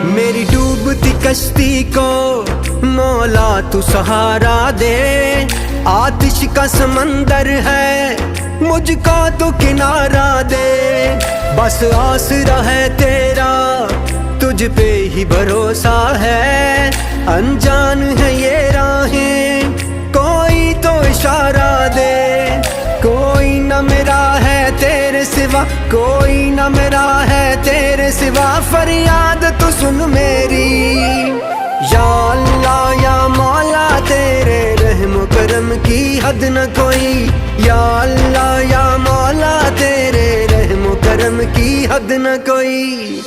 मेरी डूबती कश्ती को मौला तू सहारा दे। आतिश का समंदर है मुझको तो किनारा दे। बस आसरा है तेरा तुझ पे ही भरोसा है। अनजान है ये राहें कोई तो इशारा दे। कोई न मेरा है तेरे सिवा, कोई न मेरा है तेरे सिवा। फरियाद तू सुन मेरी या अल्लाह या मौला, तेरे रहम करम की हद न कोई। या अल्लाह या मौला, तेरे रहम करम की हद न कोई।